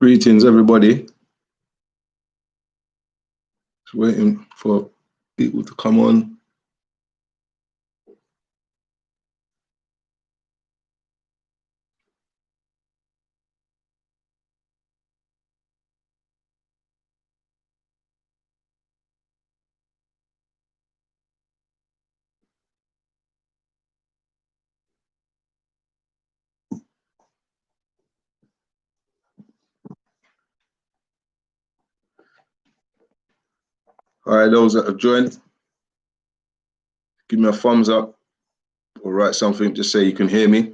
Greetings, everybody. Just waiting for people to come on. All right, those that have joined, give me a thumbs up or write something to say you can hear me.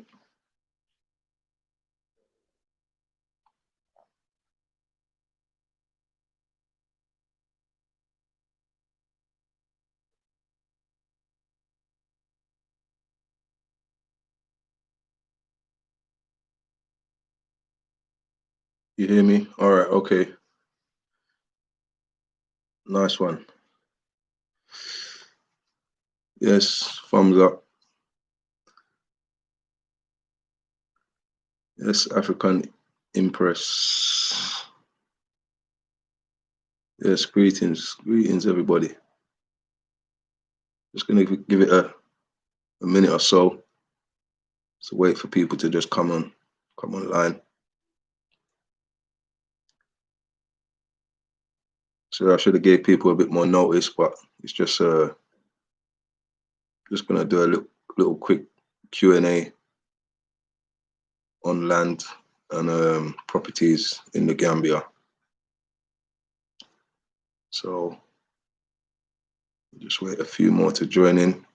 You hear me? All right, okay. Nice one. Yes, thumbs up. Yes, African Impress. Yes, greetings, everybody. Just gonna give it a minute or so to wait for people to just come online. So I should have gave people a bit more notice, but it's just gonna do a little quick Q&A on land and properties in the Gambia. So just wait a few more to join in.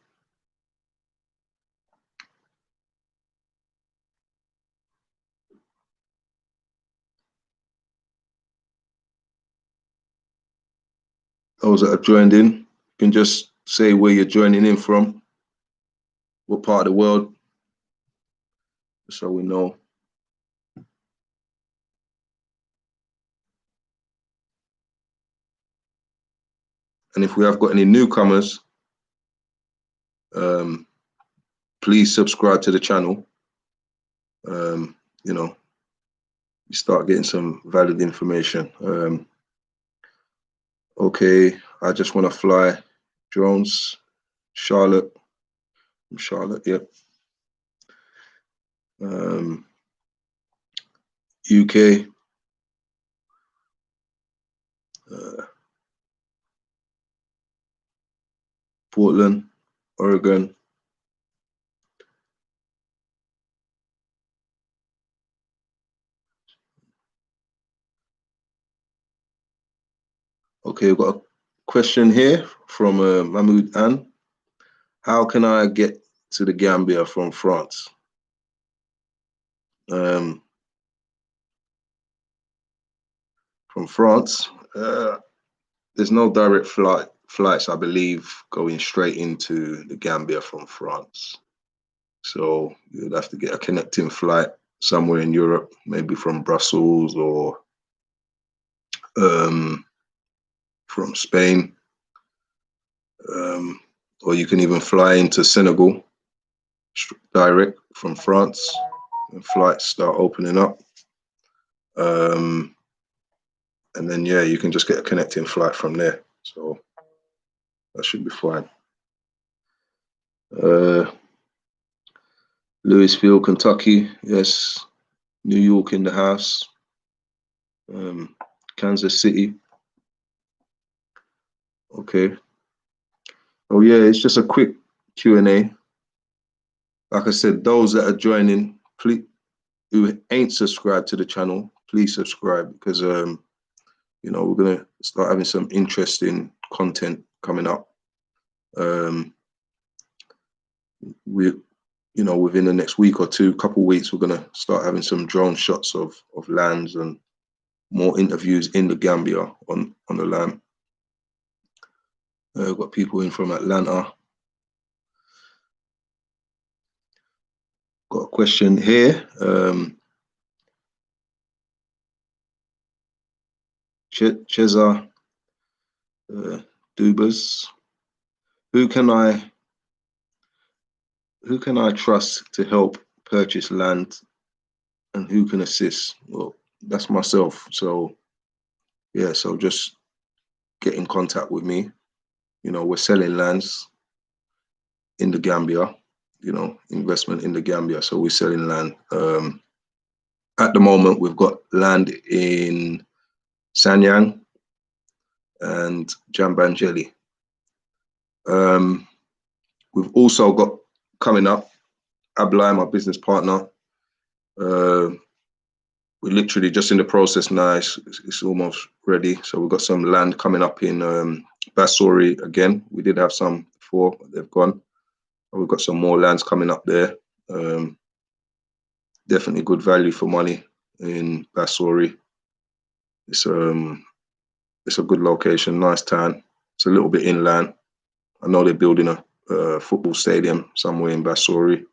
Those that have joined in, you can just say where you're joining in from, what part of the world, so we know. And if we have got any newcomers, please subscribe to the channel. You know, you start getting some valid information. Okay, I just want to fly drones. Charlotte, yep. UK, Portland, Oregon. Okay, we've got a question here from Mahmoud Ann. How can I get to the Gambia from France? From France, there's no direct flights, I believe, going straight into the Gambia from France. So you'd have to get a connecting flight somewhere in Europe, maybe from Brussels or from Spain. Or you can even fly into Senegal direct from France, and flights start opening up. And then, yeah, you can just get a connecting flight from there. So that should be fine. Louisville, Kentucky, yes. New York in the house. Kansas City. Okay. Oh yeah, it's just a quick Q&A. Like I said, those that are joining, please, who ain't subscribed to the channel, please subscribe, because you know, we're gonna start having some interesting content coming up. You know, within the next week or two, couple weeks, we're gonna start having some drone shots of lands and more interviews in the Gambia on the land. We've got people in from Atlanta. Got a question here. Cesar Dubas. Who can I trust to help purchase land, and who can assist? Well, that's myself. So yeah, so just get in contact with me. We're selling lands in the Gambia, investment in the Gambia. So we're selling land. At the moment, we've got land in Sanyang and Jambanjelly. We've also got coming up, Ablai, my business partner. We're literally just in the process now. It's almost ready. So we've got some land coming up in Bassori again. We did have some before, but they've gone. We've got some more lands coming up there. Definitely good value for money in Bassori. It's a good location, nice town. It's a little bit inland. I know they're building a football stadium somewhere in Bassori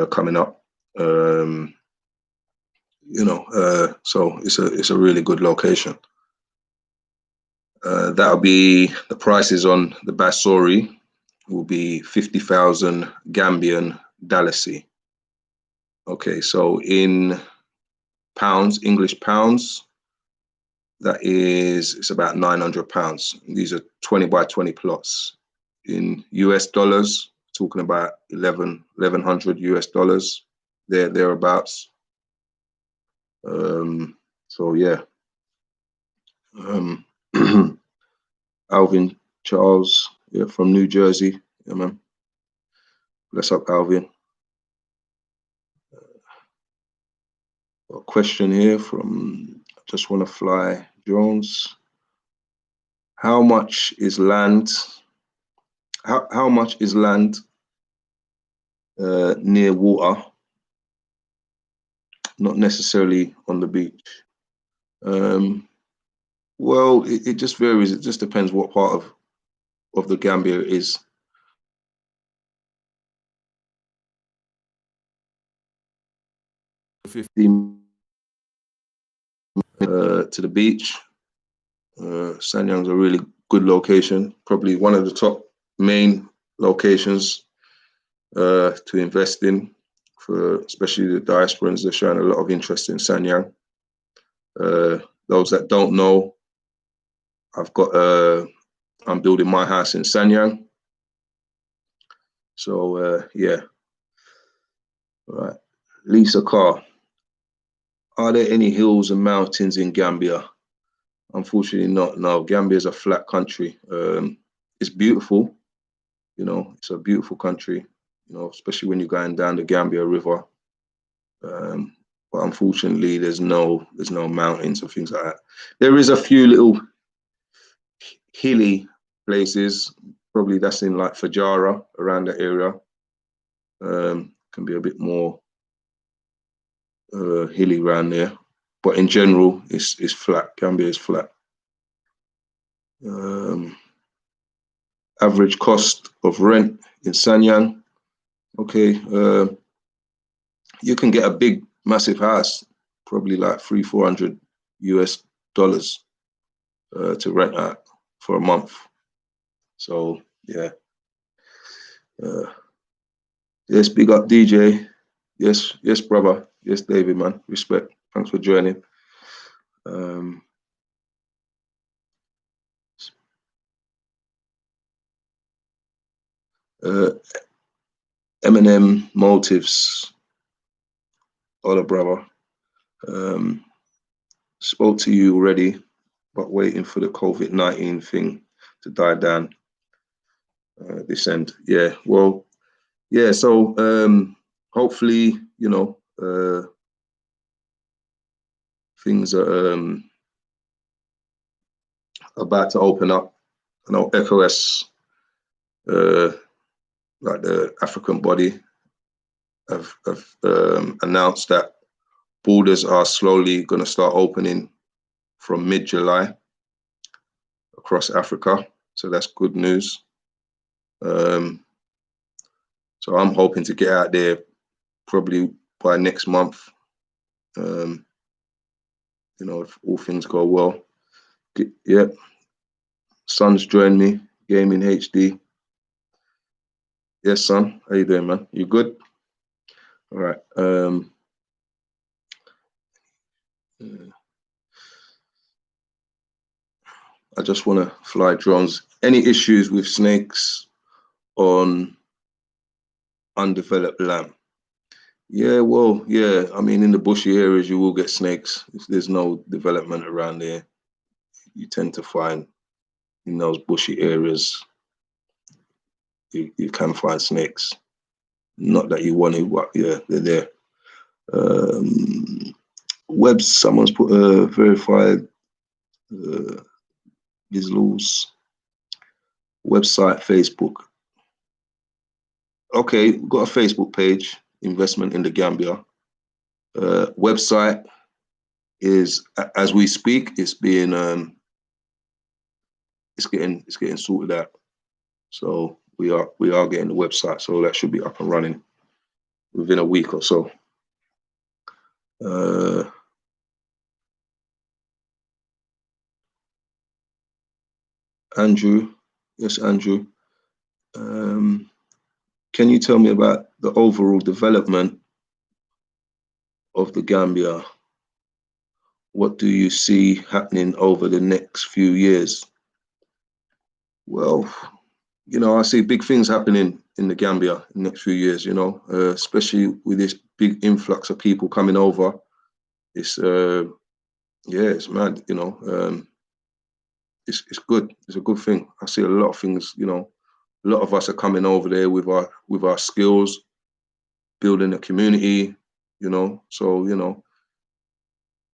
coming up. So it's a really good location. That'll be the prices on the Bassori will be 50,000 Gambian dalasi. Okay, so in pounds, English pounds, it's about £900. These are 20 by 20 plots. In US dollars, talking about 1,100 US dollars, thereabouts. So yeah. Alvin Charles, yeah, from New Jersey. Yeah, man. Bless up, Alvin. A question here from Just Wanna Fly Jones. How much is land? How much is land near water? Not necessarily on the beach. Well, it just varies. It just depends what part of the Gambia it is. $15 to the beach. Sanyang's a really good location, probably one of the top main locations to invest in, for especially the diasporans. They're showing a lot of interest in Sanyang. Those that don't know, I'm building my house in Sanyang. So yeah. All right. Lisa Carr. Are there any hills and mountains in Gambia? Unfortunately not. No, Gambia is a flat country. It's beautiful. It's a beautiful country, especially when you're going down the Gambia River. But unfortunately, there's no mountains or things like that. There is a few little hilly places. Probably that's in like Fajara, around that area. Can be a bit more hilly around there. But in general, it's flat. Gambia is flat. Average cost of rent in Sanyang. Okay, you can get a big, massive house, probably like $300-400 US to rent out for a month. So yeah. Yes, big up DJ. Yes, brother. Yes, David, man. Respect. Thanks for joining. Eminem motives. Hola, brother. Spoke to you already, but waiting for the COVID-19 thing to die down. This end. Yeah. Well, yeah. So hopefully, things are about to open up. I know ECOWAS, like the African body, have announced that borders are slowly going to start opening from mid-July across Africa. So that's good news. So I'm hoping to get out there probably by next month. If all things go well. Yeah. Son's joined me, Gaming HD. Yes, son. How you doing, man? You good? All right. I just want to fly drones. Any issues with snakes on undeveloped land? Yeah, well, yeah. I mean, in the bushy areas, you will get snakes. If there's no development around there, you tend to find in those bushy areas, you can find snakes. Not that you want to, but yeah, they're there. Someone's put verified these laws. Website, Facebook. Okay, we've got a Facebook page, Investment in the Gambia. Website is, as we speak, it's being it's getting sorted out. So we are getting the website, so that should be up and running within a week or so. Andrew, yes, Andrew. Can you tell me about the overall development of the Gambia? What do you see happening over the next few years? Well, I see big things happening in the Gambia in the next few years, especially with this big influx of people coming over. It's, it's mad, it's good. It's a good thing. I see a lot of things, a lot of us are coming over there with our skills, building a community, so,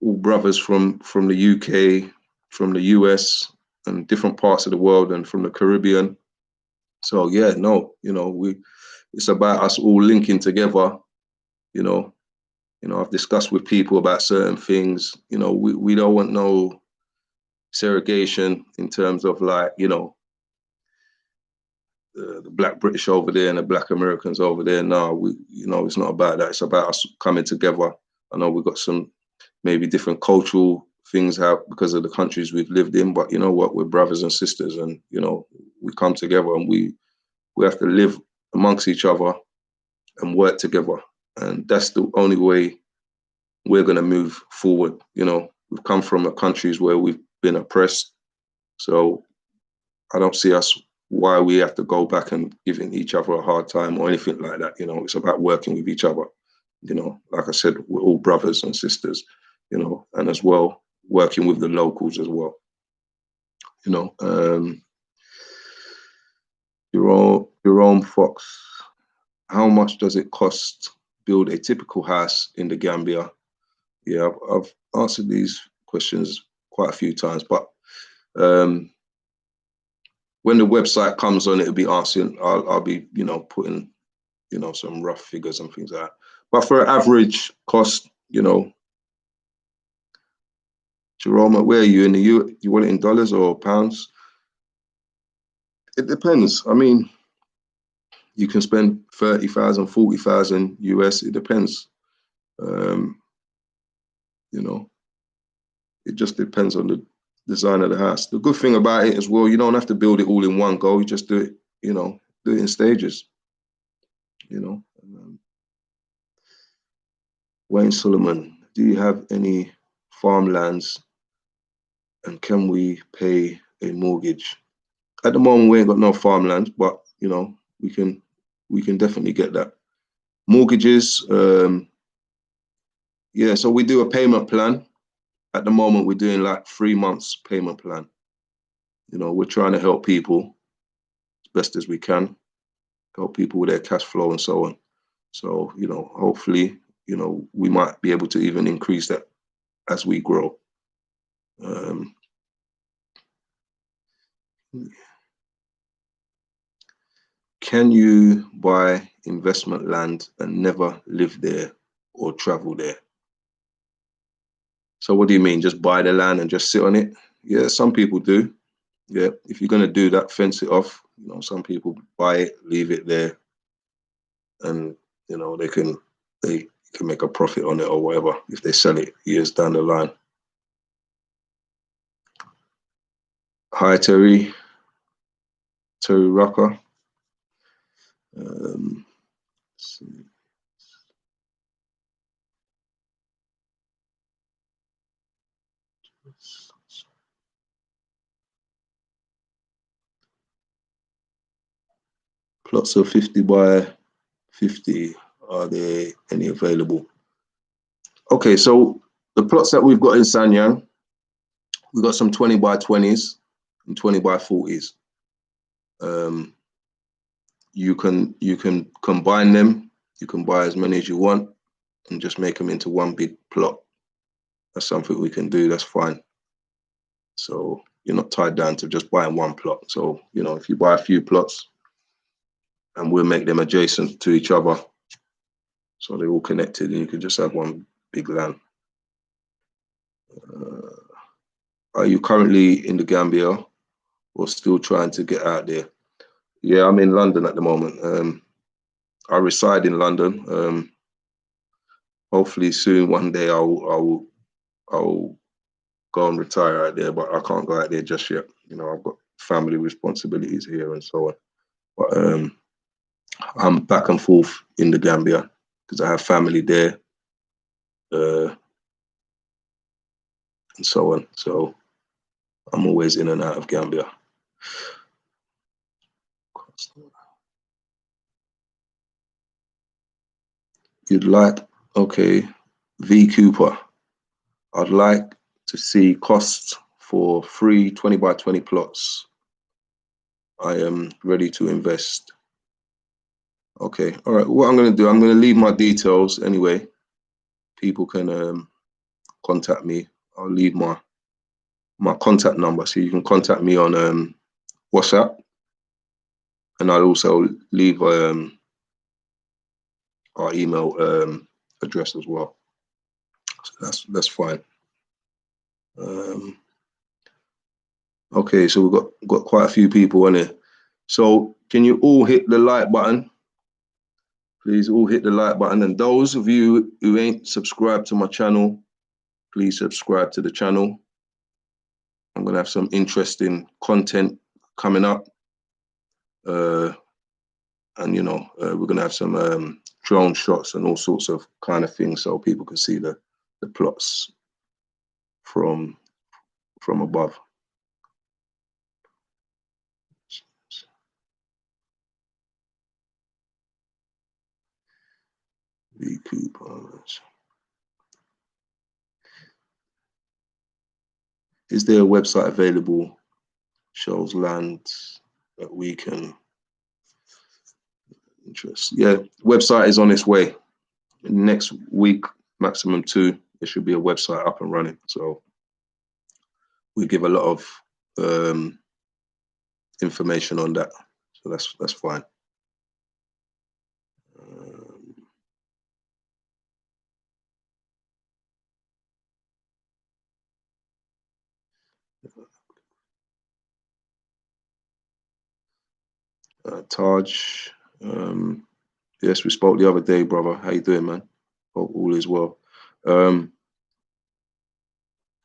all brothers from the UK, from the US and different parts of the world and from the Caribbean. So yeah, it's about us all linking together, I've discussed with people about certain things, we don't want no segregation in terms of like, the Black British over there and the Black Americans over there. No, it's not about that. It's about us coming together. I know we've got some maybe different cultural things out because of the countries we've lived in, but you know what? We're brothers and sisters, and we come together and we have to live amongst each other and work together, and that's the only way we're going to move forward. We've come from countries where we've been oppressed, so I don't see us why we have to go back and giving each other a hard time or anything like that. It's about working with each other. Like I said, we're all brothers and sisters, and as well, working with the locals as well. Jerome Fox, how much does it cost build a typical house in the Gambia? Yeah, I've answered these questions quite a few times, but when the website comes on, it'll be answering. I'll be, putting, some rough figures and things like that. But for an average cost, Jerome, where are you in the U? You want it in dollars or pounds? It depends. I mean, you can spend 30,000, 40,000 US. It depends. It just depends on the design of the house. The good thing about it as well, you don't have to build it all in one go. You just do it, do it in stages. Wayne Solomon, do you have any farmlands and can we pay a mortgage? At the moment, we ain't got no farmland, but we can definitely get that. Mortgages, yeah. So we do a payment plan. At the moment, we're doing like 3 months payment plan. We're trying to help people as best as we can, help people with their cash flow and so on. So hopefully, we might be able to even increase that as we grow. Can you buy investment land and never live there or travel there? So what do you mean? Just buy the land and just sit on it? Yeah, some people do. Yeah, if you're going to do that, fence it off. Some people buy it, leave it there, and they can make a profit on it or whatever if they sell it years down the line. Hi, Terry Rucker. Plots of 50 by 50. Are there any available? Okay, so the plots that we've got in Sanyang, we've got some 20 by 20s and 20 by 40s. You can combine them. You can buy as many as you want and just make them into one big plot. That's something we can do. That's fine. So you're not tied down to just buying one plot. So, you know, if you buy a few plots and we'll make them adjacent to each other, so they're all connected, and you can just have one big land. Are you currently in the Gambia or still trying to get out there? Yeah, I'm in London at the moment. I reside in London. Hopefully soon, one day I'll go and retire out there, but I can't go out there just yet. You know, I've got family responsibilities here and so on. But I'm back and forth in the Gambia because I have family there, and so on. So I'm always in and out of Gambia. You'd like, okay, V Cooper. I'd like to see costs for free 20 by 20 plots. I am ready to invest. Okay, all right. What I'm going to do, I'm going to leave my details anyway. People can contact me. I'll leave my contact number, so you can contact me on WhatsApp, and I'll also leave our email address as well. So that's fine. Okay, so we've got quite a few people on here. So can you all hit the like button? Please all hit the like button. And those of you who ain't subscribed to my channel, please subscribe to the channel. I'm gonna have some interesting content coming up. And you know, we're gonna have some drone shots and all sorts of kind of things so people can see the plots from above. V coupons. Is there a website available? Shows land that we can interest. Yeah, website is on its way. Next week, maximum 2, there should be a website up and running. So we give a lot of information on that. So that's fine. Taj, yes, we spoke the other day, brother. How you doing, man? Hope all is well.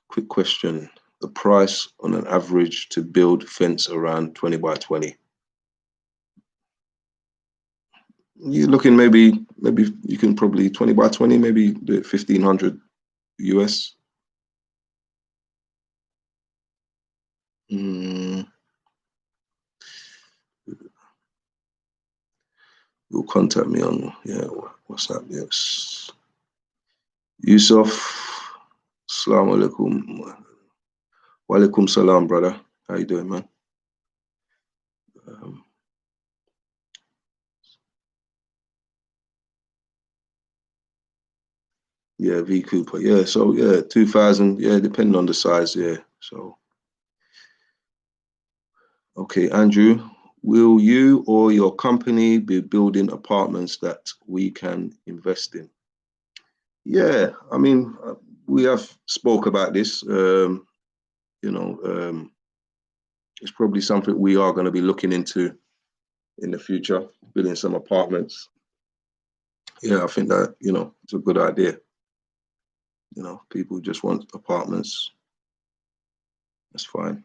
Quick question. The price on an average to build fence around 20 by 20. You're looking maybe you can probably 20 by 20, maybe do it 1,500 US. You'll contact me on WhatsApp. Yes. Yusuf, assalamu alaikum. Wa alaikum salam, brother. How you doing, man? Yeah, V Cooper. Yeah, so yeah, 2,000. Yeah, depending on the size. Yeah, so. Okay, Andrew, will you or your company be building apartments that we can invest in? Yeah, I mean, we have spoke about this. You know, it's probably something we are going to be looking into in the future, building some apartments. Yeah, I think that, you know, it's a good idea. You know, people just want apartments. That's fine.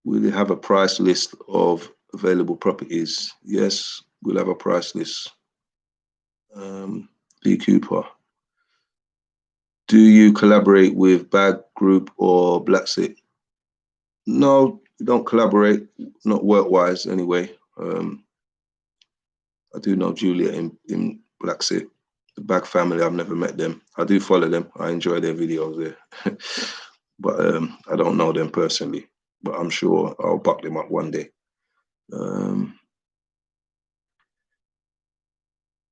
We'll have a price list of available properties. Yes, we'll have a price list. B Cooper. Do you collaborate with Bag Group or Black Sea? No, we don't collaborate, not work-wise anyway. I do know Julia in Black Sea. The Bag family, I've never met them. I do follow them. I enjoy their videos there. But I don't know them personally. But I'm sure I'll buck them up one day.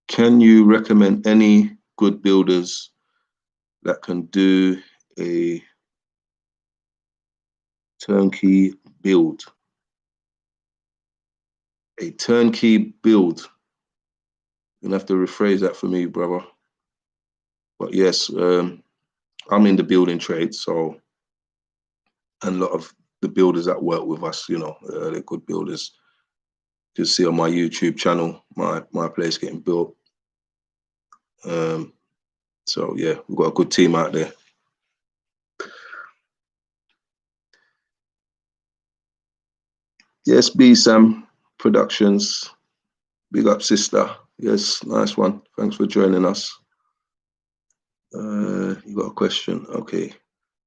Can you recommend any good builders that can do a turnkey build? A turnkey build. You're gonna have to rephrase that for me, brother. But yes, I'm in the building trade, so, and a lot of the builders that work with us, you know, they're good builders. You can see on my YouTube channel, my place getting built. So yeah, we've got a good team out there. Yes, B Sam Productions. Big up, sister. Yes, nice one. Thanks for joining us. You got a question? Okay.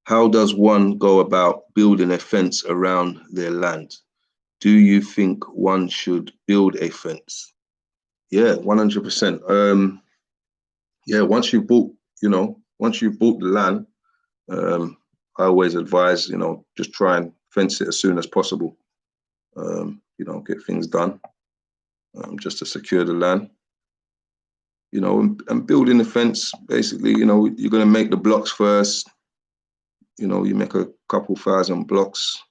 How does one go about building a fence around their land? Do you think one should build a fence? Yeah, 100%. Yeah, once you bought, you know, once you bought the land, I always advise, you know, just try and fence it as soon as possible. You know, get things done, just to secure the land. You know, and building the fence, basically, you know, you're going to make the blocks first. You know, you make a couple thousand blocks,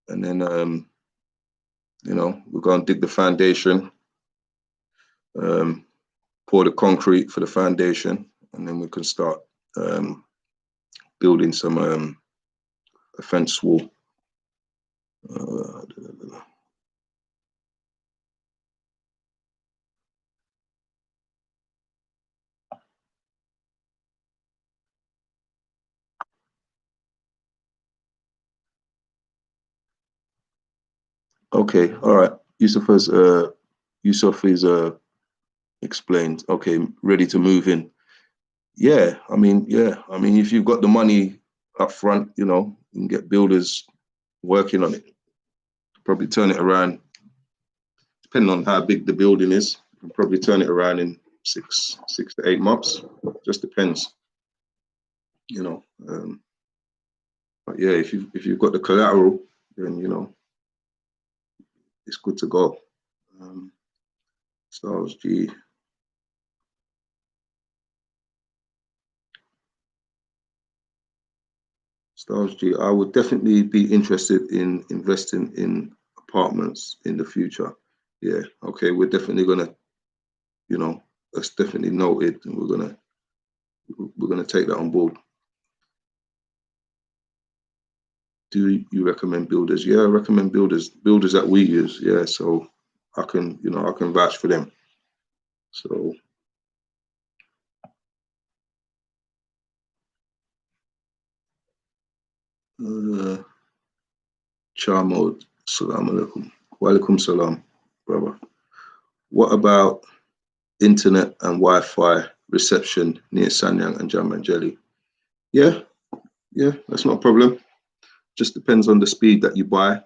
and then, you know, we're going to dig the foundation, pour the concrete for the foundation, and then we can start building some a fence wall. Okay, all right. Yusuf is explained. Okay, ready to move in. Yeah, I mean, if you've got the money up front, you know, you can get builders working on it. Probably turn it around, depending on how big the building is. You can probably turn it around in six to 8 months. Just depends, you know. But yeah, if you've got the collateral, then you know it's good to go. Styles G. Styles G. I would definitely be interested in investing in apartments in the future. Yeah, okay, we're definitely gonna, you know, that's definitely noted, and we're gonna take that on board. Do you recommend builders? Yeah, I recommend builders that we use. Yeah, so I can, you know, I can vouch for them. So Charmod, salam alaikum. Wa alaikum salam, brother. What about internet and Wi-Fi reception near Sanyang and Jamanjeli? Yeah, that's not a problem. Just depends on the speed that you buy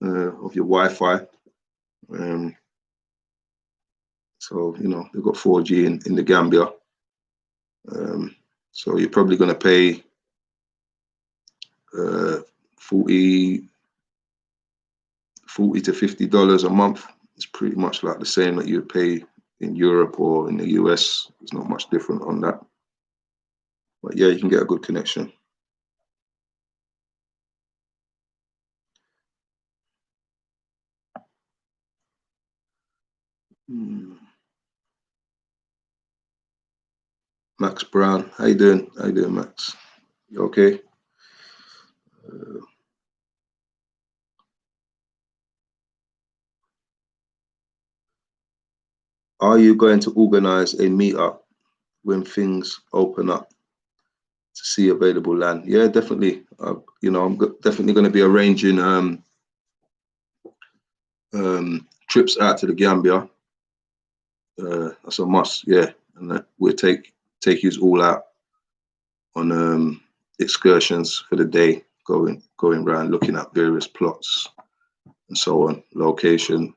of your Wi-Fi. So, you know, they've got 4G in the Gambia. So you're probably going to pay 40 to $50 a month. It's pretty much like the same that you'd pay in Europe or in the US. There's not much different on that. But yeah, you can get a good connection. Max Brown, how you doing? How you doing, Max? You okay? Are you going to organize a meetup when things open up to see available land? Yeah, definitely. You know, I'm definitely going to be arranging trips out to the Gambia. that's a must, yeah. And we'll take you all out on excursions for the day, going around looking at various plots and so on, location,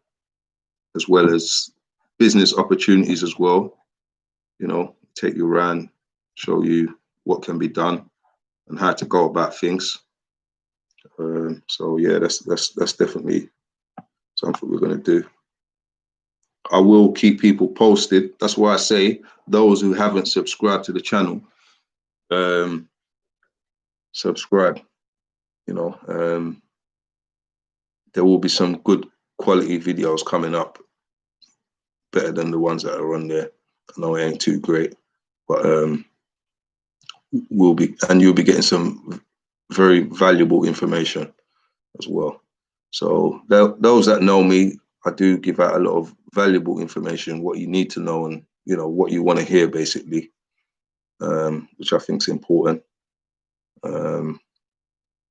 as well as business opportunities as well. You know, take you around, show you what can be done and how to go about things. So yeah, that's definitely something we're going to do. I will keep people posted. That's why I say those who haven't subscribed to the channel, subscribe. You know, there will be some good quality videos coming up, better than the ones that are on there. I know it ain't too great, but you'll be getting some very valuable information as well. So those that know me, I do give out a lot of valuable information, what you need to know, and you know what you want to hear, basically, which I think is important.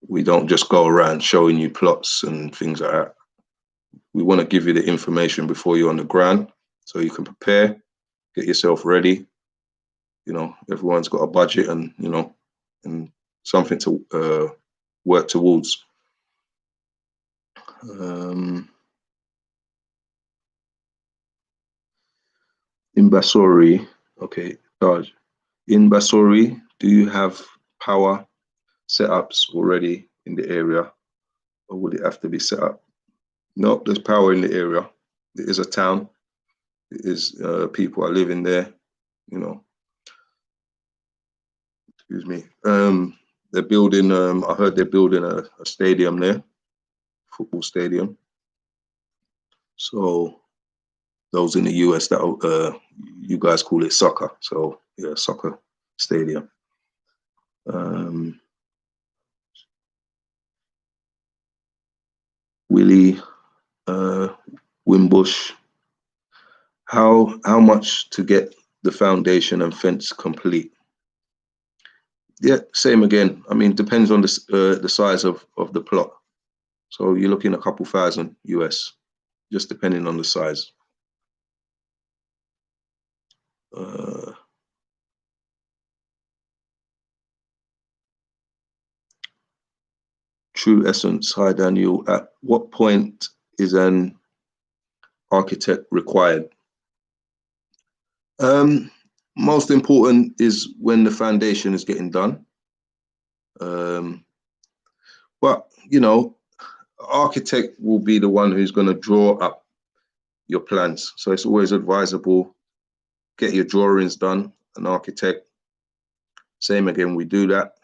We don't just go around showing you plots and things like that. We want to give you the information before you're on the ground, so you can prepare, get yourself ready. You know, everyone's got a budget, and you know, and something to work towards. In Basori, okay, Taj. In Basori, do you have power setups already in the area, or would it have to be set up? No, there's power in the area. It is a town. It is people are living there. You know, excuse me. They're building. I heard they're building a stadium there, football stadium. So those in the US, that you guys call it soccer. So yeah, soccer stadium. Willie Wimbush, how much to get the foundation and fence complete? Yeah, same again. I mean, depends on the size of the plot. So you're looking a couple thousand US, just depending on the size. True Essence, hi Daniel. At what point is an architect required? Most important is when the foundation is getting done. But you know, architect will be the one who's going to draw up your plans. So it's always advisable, get your drawings done, an architect. Same again, we do that.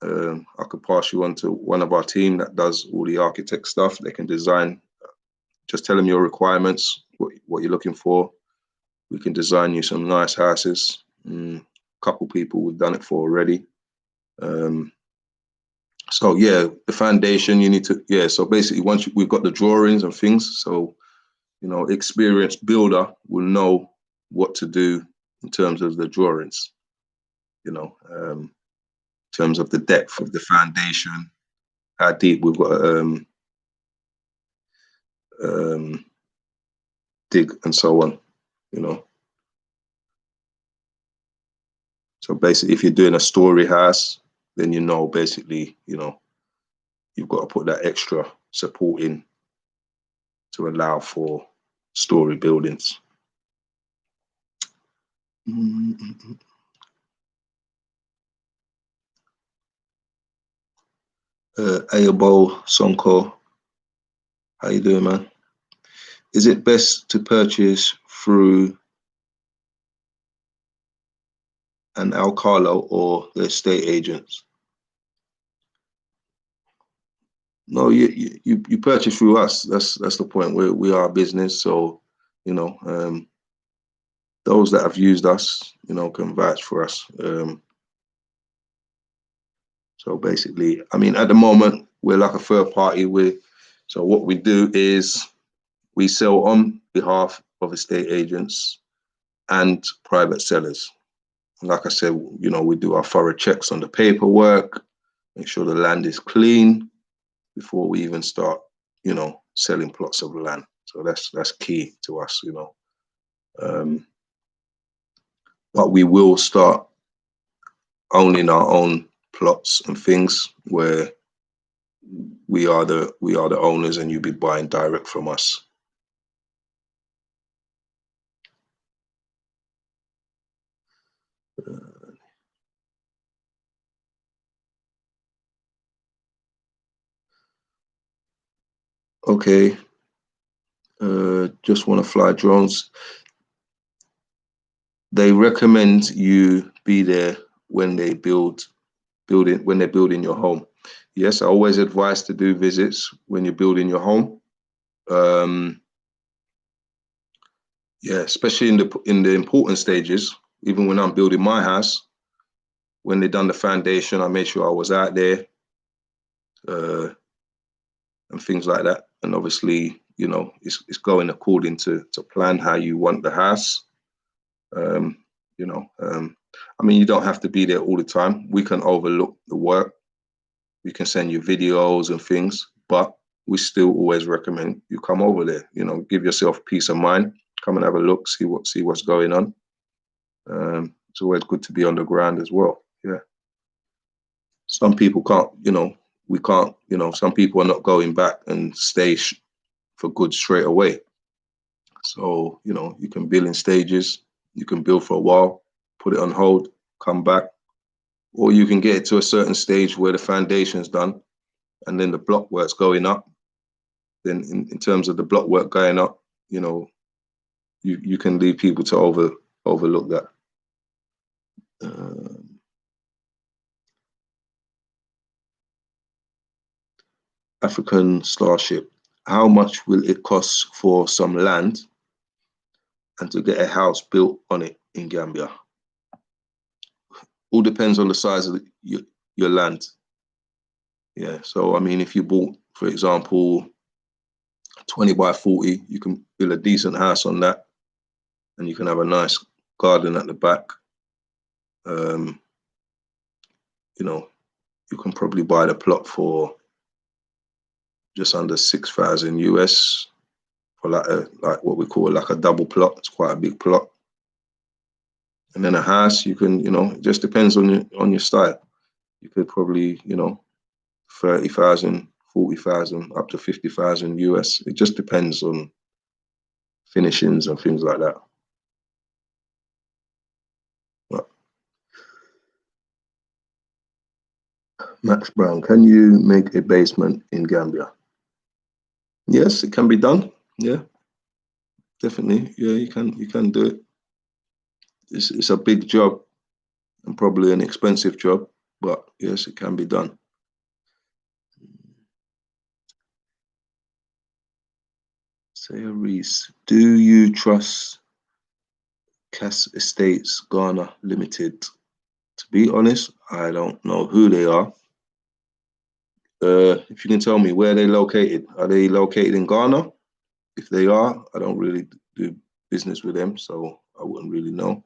I could pass you on to one of our team that does all the architect stuff. They can design, just tell them your requirements, what you're looking for. We can design you some nice houses. A couple people we've done it for already. So yeah, the foundation you need to, yeah. So basically once we've got the drawings and things, so, you know, experienced builder will know what to do in terms of the drawings, you know, in terms of the depth of the foundation, how deep we've got to dig and so on, you know. So basically if you're doing a story house, then you know, basically, you know, you've got to put that extra support in to allow for story buildings. Ayabo Sonko, how you doing, man? Is it best to purchase through an alcalo or the estate agents? No, you purchase through us. That's the point. We are a business, so you know, those that have used us, you know, can vouch for us. So basically, I mean, at the moment we're like a third party. So what we do is we sell on behalf of estate agents and private sellers. Like I said, you know, we do our thorough checks on the paperwork, make sure the land is clean before we even start, you know, selling plots of land. So that's key to us, you know. But we will start owning our own plots and things where we are the owners, and you'll be buying direct from us. Okay. Just want to fly drones. They recommend you be there when they're building your home. Yes, I always advise to do visits when you're building your home. Yeah, especially in the important stages. Even when I'm building my house, when they done the foundation, I made sure I was out there, and things like that. And obviously, you know, it's going according to plan how you want the house. You know, I mean, you don't have to be there all the time. We can overlook the work. We can send you videos and things, but we still always recommend you come over there. You know, give yourself peace of mind. Come and have a look, see what's going on. It's always good to be on the ground as well. Yeah. Some people can't, you know, we can't, you know, some people are not going back and stay for good straight away. So, you know, you can build in stages. You can build for a while, put it on hold, come back, or you can get it to a certain stage where the foundation's done and then the block work's going up. Then in terms of the block work going up, you know, you can leave people to overlook that. African Starship. How much will it cost for some land and to get a house built on it in Gambia? All depends on the size of your land. Yeah, so I mean, if you bought, for example, 20 by 40, you can build a decent house on that, and you can have a nice garden at the back. You know, you can probably buy the plot for just under 6,000 US for like what we call like a double plot. It's quite a big plot. And then a house, you can, you know, it just depends on your style. You could probably, you know, 30,000, 40,000, up to 50,000 US. It just depends on finishings and things like that. But Max Brown, can you make a basement in Gambia? Yes, it can be done. Yeah, definitely. Yeah, you can do it. It's a big job and probably an expensive job, but yes, it can be done. Sarah Reese, do you trust Cass Estates Ghana Limited? To be honest, I don't know who they are. If you can tell me where they're located. Are they located in Ghana? If they are, I don't really do business with them, so I wouldn't really know.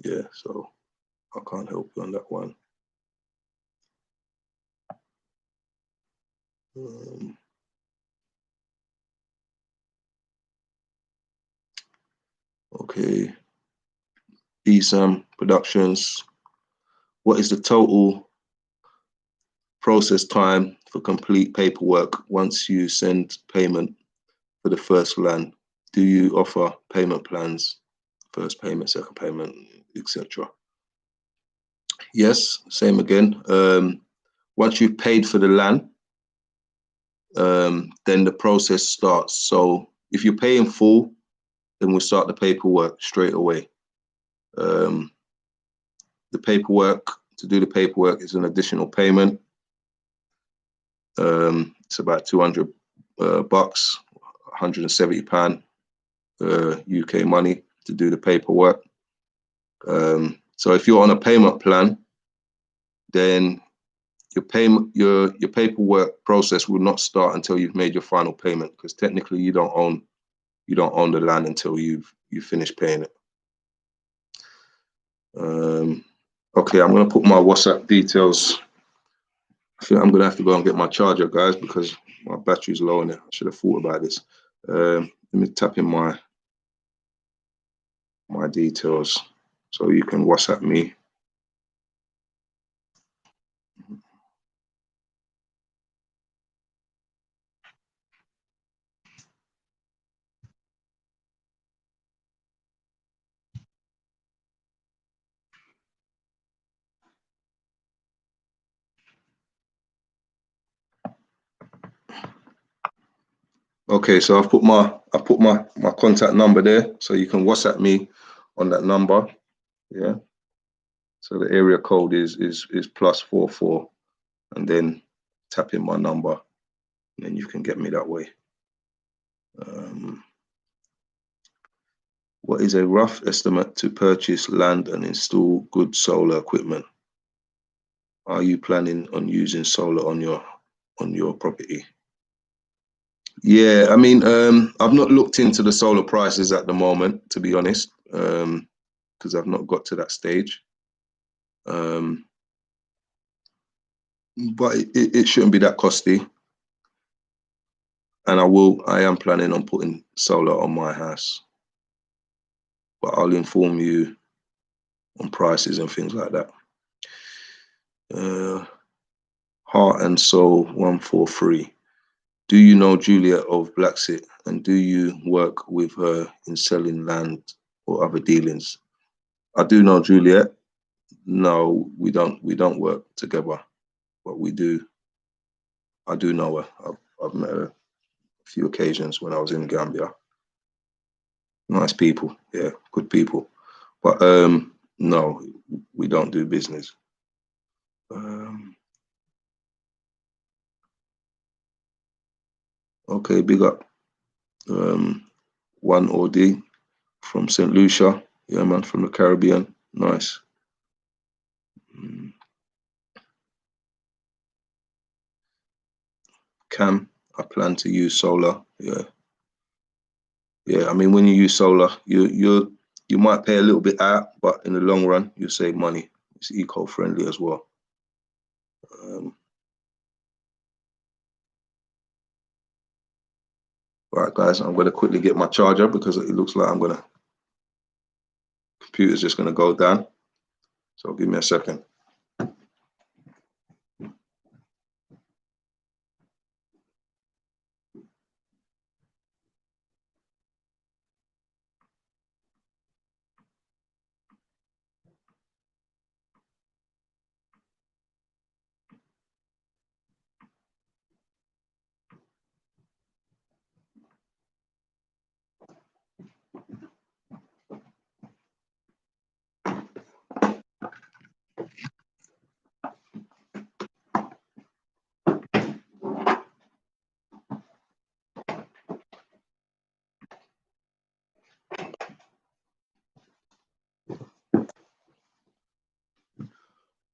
Yeah, so I can't help you on that one. Okay. ESAM Productions. What is the total process time for complete paperwork once you send payment for the first land? Do you offer payment plans, first payment, second payment, etc.? Yes, same again. Once you've paid for the land, then the process starts. So if you pay in full, then we'll start the paperwork straight away. The paperwork, to do the paperwork is an additional payment. It's about 200 bucks, 170 pound UK money to do the paperwork. So if you're on a payment plan, then your paperwork process will not start until you've made your final payment, because technically you don't own the land until you finish paying it. Okay, I'm gonna put my WhatsApp details. I think I'm gonna have to go and get my charger, guys, because my battery's low on it. I should have thought about this. let me tap in my details so you can WhatsApp me. Okay, so I've put my contact number there, so you can WhatsApp me on that number. Yeah. So the area code is +44, and then tap in my number, and then you can get me that way. What is a rough estimate to purchase land and install good solar equipment? Are you planning on using solar on your property? Yeah, I mean, I've not looked into the solar prices at the moment, to be honest, because I've not got to that stage. But it shouldn't be that costly. And I am planning on putting solar on my house. But I'll inform you on prices and things like that. Heart and Soul 143. Do you know Juliet of Blacksit, and do you work with her in selling land or other dealings? I do know Juliet. No, we don't work together, but we do. I do know her. I've met her a few occasions when I was in Gambia. Nice people, yeah, good people. But no, we don't do business. Okay, big up. 1OD from St. Lucia. Yeah, man, from the Caribbean. Nice. Cam, I plan to use solar. Yeah. Yeah, I mean, when you use solar, you might pay a little bit out, but in the long run, you save money. It's eco-friendly as well. Right, guys, I'm going to quickly get my charger because it looks like computer's just going to go down. So give me a second.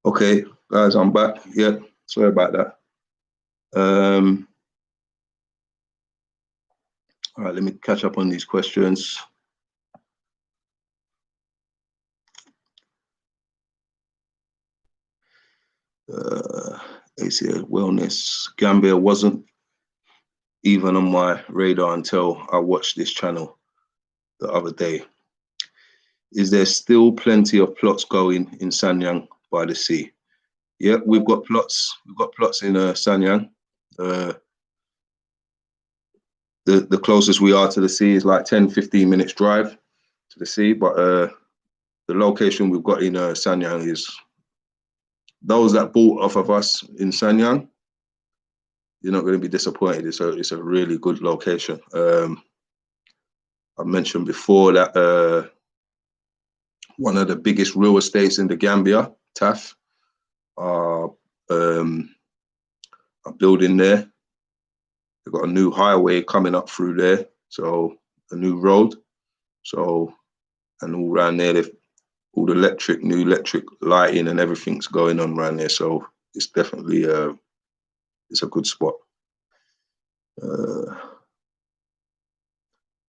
Okay, guys, I'm back. Yeah, sorry about that. All right, let me catch up on these questions. ACL Wellness. Gambia wasn't even on my radar until I watched this channel the other day. Is there still plenty of plots going in Sanyang by the sea? Yeah, we've got plots. We've got plots in Sanyang. The closest we are to the sea is like 10-15 minutes drive to the sea, but the location we've got in Sanyang is those that bought off of us in Sanyang. You're not going to be disappointed. It's a really good location. I mentioned before that one of the biggest real estates in the Gambia, TAF, are building there. They've got a new highway coming up through there, so a new road. So, and all around there, they've all the new electric lighting and everything's going on around there. So it's definitely it's a good spot.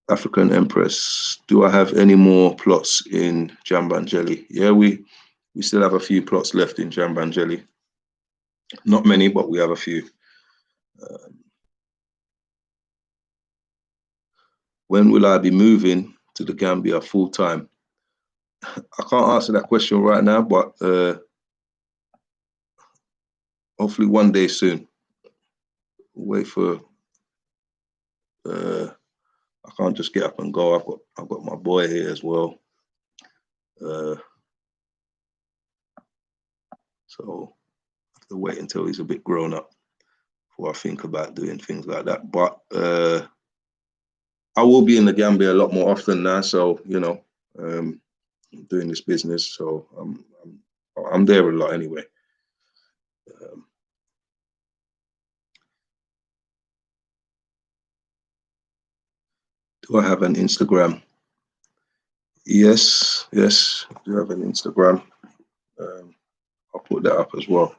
African Empress, do I have any more plots in Jambanjelly? Yeah, we still have a few plots left in Jambanjelly. Not many, but we have a few. when will I be moving to the Gambia full time? I can't answer that question right now, but hopefully one day soon. Wait for. I can't just get up and go. I've got my boy here as well. So I have to wait until he's a bit grown up before I think about doing things like that. But I will be in the Gambia a lot more often now. So you know, doing this business, so I'm there a lot anyway. Do I have an Instagram? Yes, I do have an Instagram. I'll put that up as well.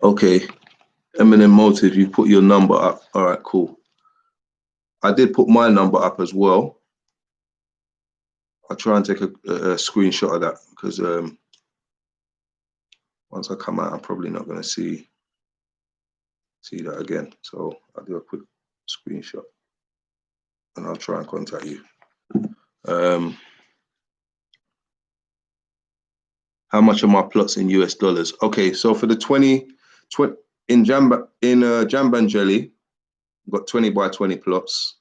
Okay, Eminem Motive, you put your number up. All right, cool. I did put my number up as well. I'll try and take a screenshot of that because once I come out, I'm probably not going to see that again. So I'll do a quick screenshot and I'll try and contact you. How much are my plots in US dollars? Okay, so for the 20 in Jambanjelly, got 20 by 20 plots.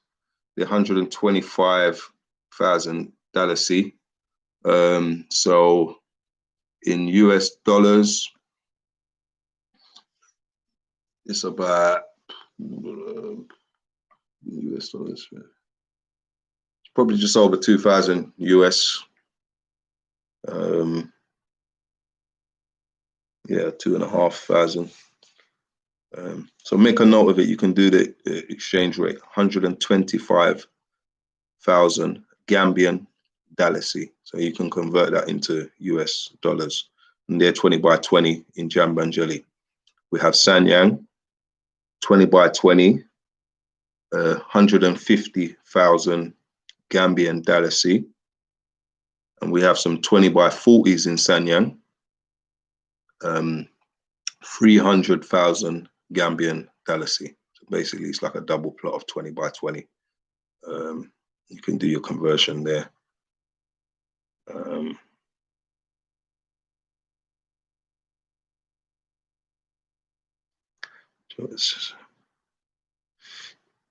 The 125,000 dalasi. So in US dollars, it's about US dollars. It's probably just over 2,000 US. Yeah, 2,500. So make a note of it. You can do the exchange rate, 125,000 Gambian dalasi. So you can convert that into US dollars. And they're 20 by 20 in Jambanjelly. We have Sanyang, 20 by 20, 150,000 Gambian dalasi. And we have some 20 by 40s in Sanyang, 300,000 Gambian dalasi. So basically, it's like a double plot of 20 by 20. You can do your conversion there.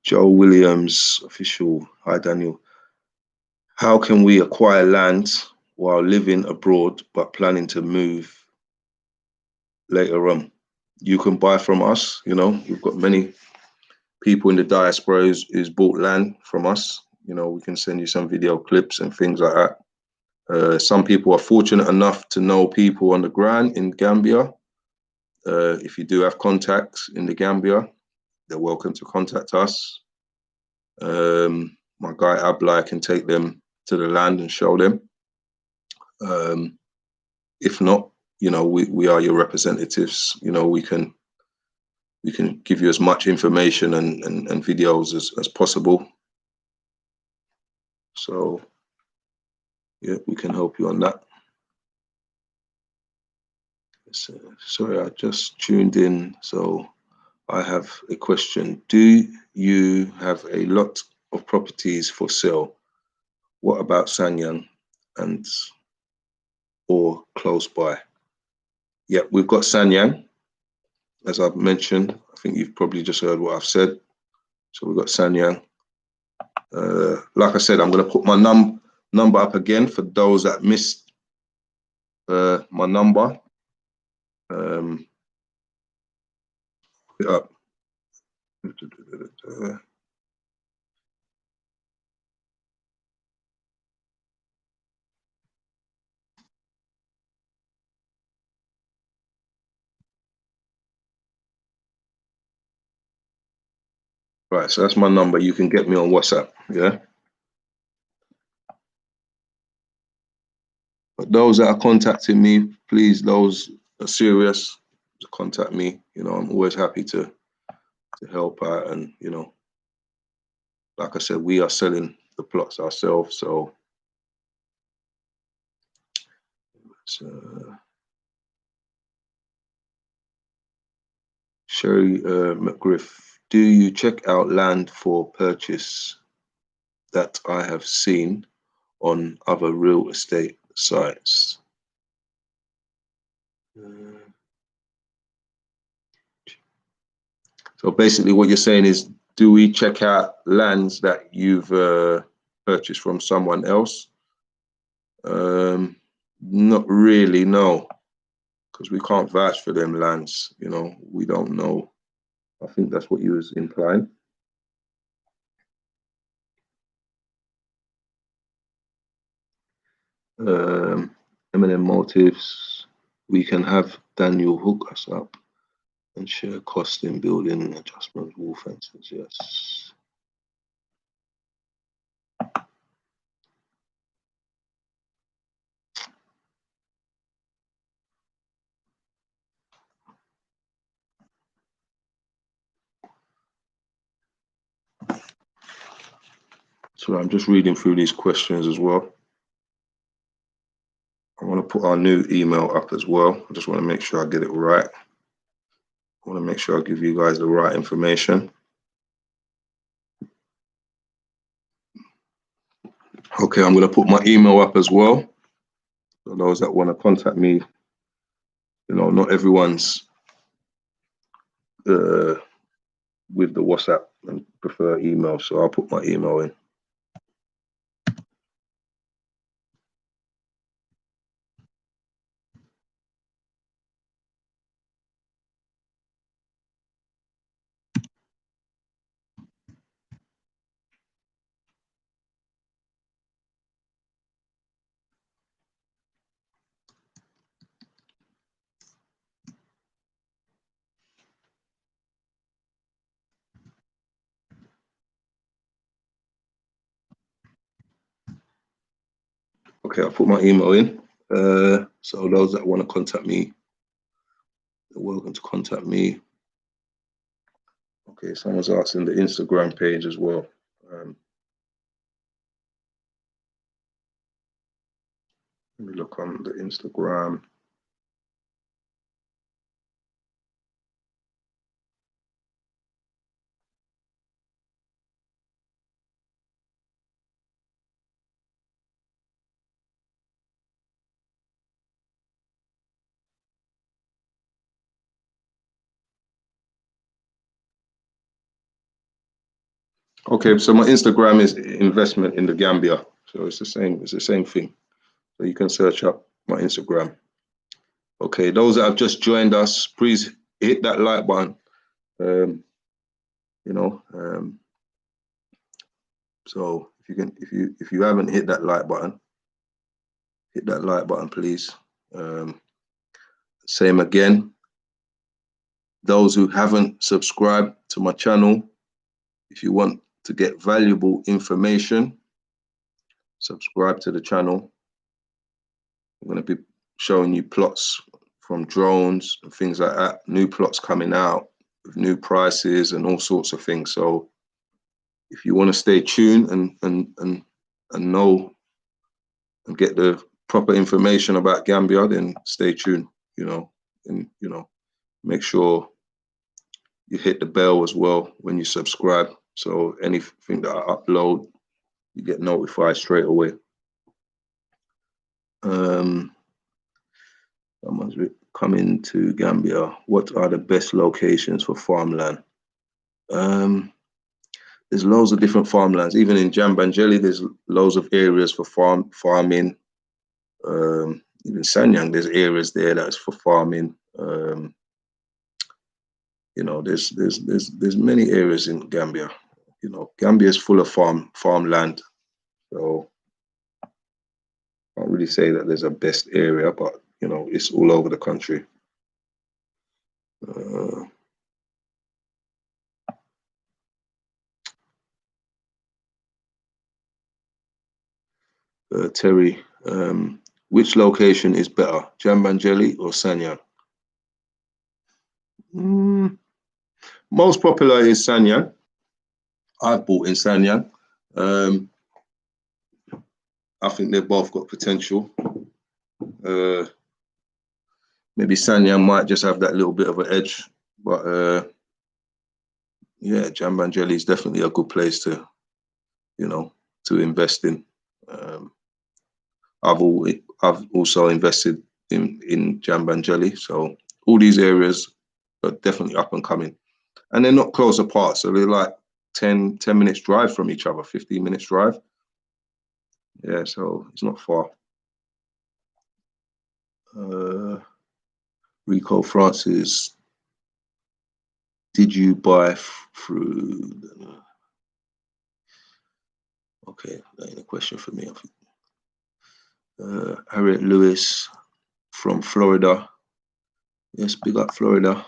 Joe Williams, official. Hi, Daniel. How can we acquire land while living abroad but planning to move later on? You can buy from us. You know, we've got many people in the diaspora who's bought land from us. You know, we can send you some video clips and things like that. Some people are fortunate enough to know people on the ground in Gambia. If you do have contacts in the Gambia, they're welcome to contact us. My guy Ablai can take them to the land and show them. If not, you know, we are your representatives. You know, we can give you as much information and videos as possible. So yeah, we can help you on that. Sorry, I just tuned in, so I have a question. Do you have a lot of properties for sale? What about Sanyang and or close by? Yeah, we've got Sanyang, as I've mentioned. I think you've probably just heard what I've said. So we've got Sanyang. Like I said, I'm going to put my number up again for those that missed my number. Put it up. Right, so that's my number. You can get me on WhatsApp, yeah? But those that are contacting me, please, those are serious, to contact me. You know, I'm always happy to to help out. And like I said, we are selling the plots ourselves, so Sherry McGriff, do you check out land for purchase that I have seen on other real estate sites? So basically what you're saying is, do we check out lands that you've purchased from someone else? Not really, no, because we can't vouch for them lands. We don't know. I think that's what you was implying. M&M Motives, we can have Daniel hook us up and share cost in building adjustments, wall fences, yes. So I'm just reading through these questions as well. I want to put our new email up as well. I just want to make sure I get it right. I want to make sure I give you guys the right information. Okay, I'm going to put my email up as well. For those that want to contact me, not everyone's with the WhatsApp and prefer email, so I'll put my email in. Okay, I'll put my email in. So those that want to contact me, they're welcome to contact me. Okay, someone's asking the Instagram page as well. Let me look on the Instagram. Okay, so my Instagram is investment in the Gambia. So it's the same thing. So you can search up my Instagram. Okay, those that have just joined us, please hit that like button. So if you haven't hit that like button, hit that like button, please. Same again. Those who haven't subscribed to my channel, if you want to get valuable information, subscribe to the channel. I'm going to be showing you plots from drones and things like that, new plots coming out with new prices and all sorts of things. So if you want to stay tuned and know and get the proper information about Gambia, then stay tuned, and make sure you hit the bell as well when you subscribe. So anything that I upload, you get notified straight away. Someone's coming to Gambia. What are the best locations for farmland? There's loads of different farmlands. Even in Jambanjelly, there's loads of areas for farming. Even Sanyang, there's areas there that's for farming. There's many areas in Gambia. Gambia is full of farmland. So I can't really say that there's a best area, but it's all over the country. Terry, which location is better, Jambanjelly or Sanyang? most popular is Sanyang. I've bought in Sanyang. I think they've both got potential. Maybe Sanyang might just have that little bit of an edge, but yeah, Jambanjelly is definitely a good place to, to invest in. I've also invested in Jambanjelly, so all these areas are definitely up and coming, and they're not close apart, so they're like 10 minutes drive from each other, 15 minutes drive. Yeah, so it's not far. Rico Francis, did you buy through? Okay, that ain't a question for me. Harriet Lewis from Florida. Yes, big up Florida.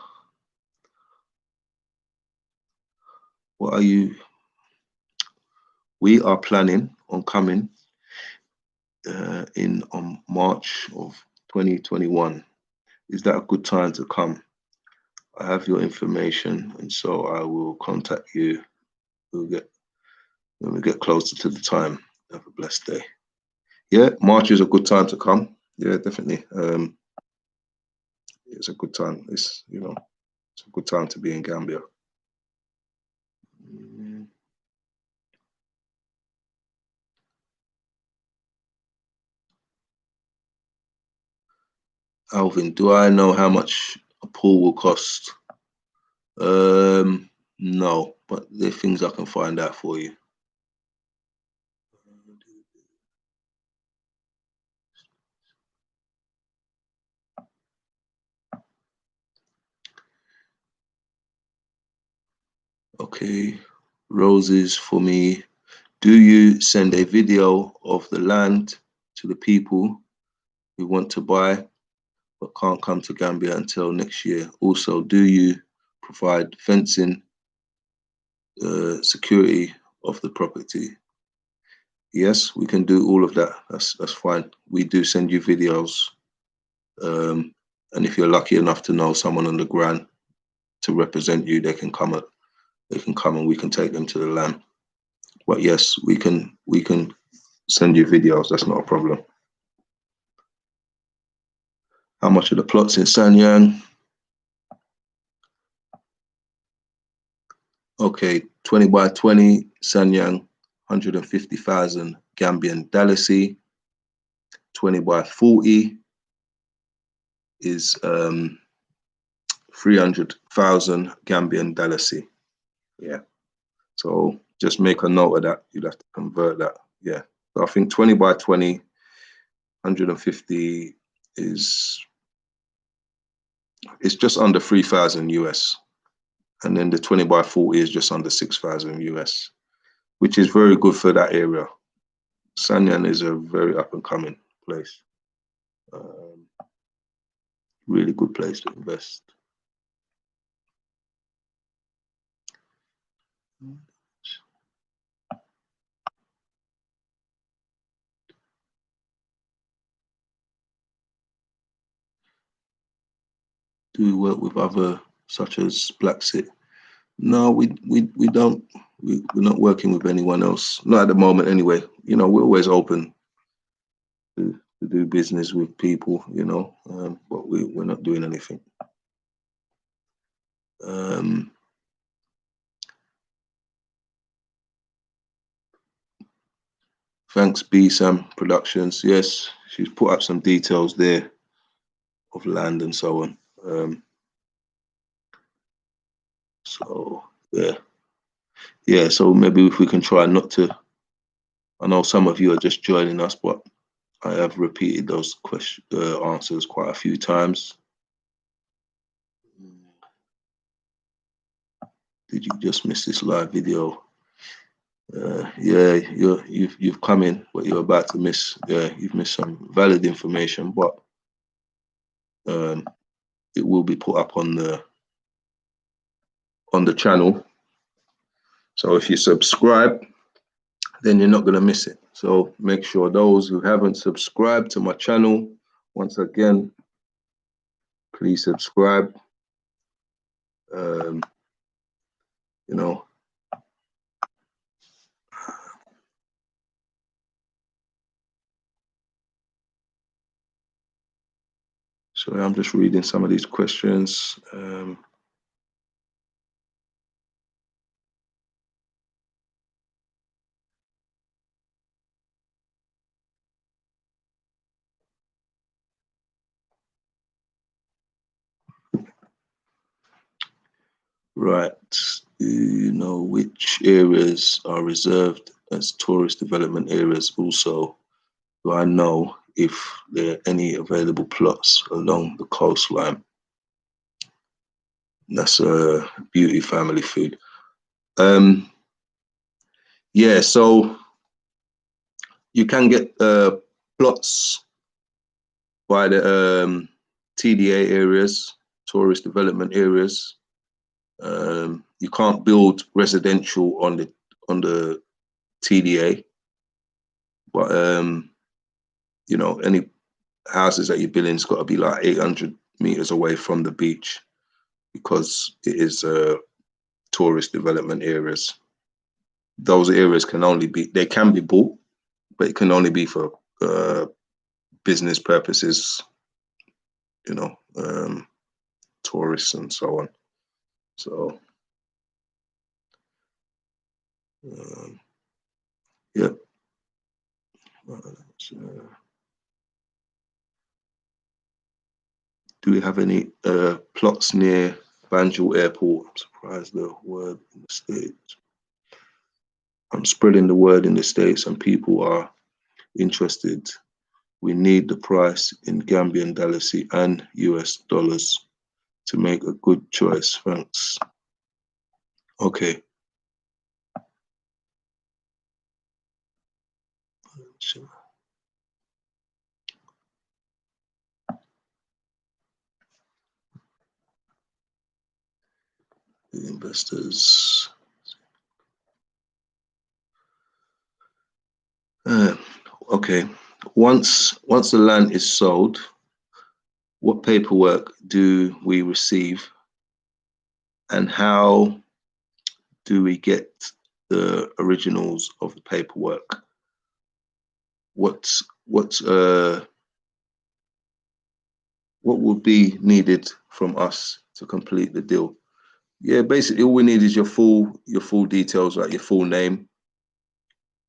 What are you? We are planning on coming in on March of 2021. Is that a good time to come? I have your information, and so I will contact you. When we get closer to the time. Have a blessed day. Yeah, March is a good time to come. Yeah, definitely. It's a good time. It's it's a good time to be in Gambia. Alvin, do I know how much a pool will cost? No, but there are things I can find out for you. Okay, roses for me. Do you send a video of the land to the people who want to buy but can't come to Gambia until next year? Also, do you provide fencing, security of the property? Yes, we can do all of that. That's fine. We do send you videos, and if you're lucky enough to know someone on the ground to represent you, they can come and we can take them to the land. But yes, we can send you videos. That's not a problem. How much are the plots in Sanyang? Okay, 20 by 20 Sanyang, 150,000 Gambian dalasi. 20 by 40 is 300,000 Gambian dalasi. Yeah. So just make a note of that. You'd have to convert that. Yeah. So I think 20 by 20, 150 is it's just under 3,000 US. And then the 20 by 40 is just under 6,000 US, which is very good for that area. Sanyang is a very up and coming place. Really good place to invest. Do we work with other such as Blacksit? No, we don't. We're not working with anyone else. Not at the moment, anyway. We're always open to do business with people. But we're not doing anything. Thanks, B-Sam Productions. Yes, she's put up some details there of land and so on. So yeah. So maybe if we can try not to. I know some of you are just joining us, but I have repeated those answers quite a few times. Did you just miss this live video? Yeah, you've come in, but you're about to miss. Yeah, you've missed some valid information, but it will be put up on the channel. So if you subscribe, then you're not going to miss it. So make sure those who haven't subscribed to my channel, once again, please subscribe. you know. So I'm just reading some of these questions. Right. Do you know which areas are reserved as tourist development areas? Also, do I know if there are any available plots along the coastline? That's a beauty family food. Yeah, so you can get plots by the TDA areas, tourist development areas. You can't build residential on the TDA, but you know, any houses that you're building's got to be like 800 meters away from the beach, because it is tourist development areas. Those areas they can be bought, but it can only be for business purposes, you know, tourists and so on. So, yeah. Do we have any plots near Banjul Airport? I'm surprised the word in the States. I'm spreading the word in the States and people are interested. We need the price in Gambian dalasi and US dollars to make a good choice. Thanks. Okay. The investors. Okay. Once the land is sold, what paperwork do we receive, and how do we get the originals of the paperwork? What would be needed from us to complete the deal? Yeah, basically all we need is your full details, like your full name,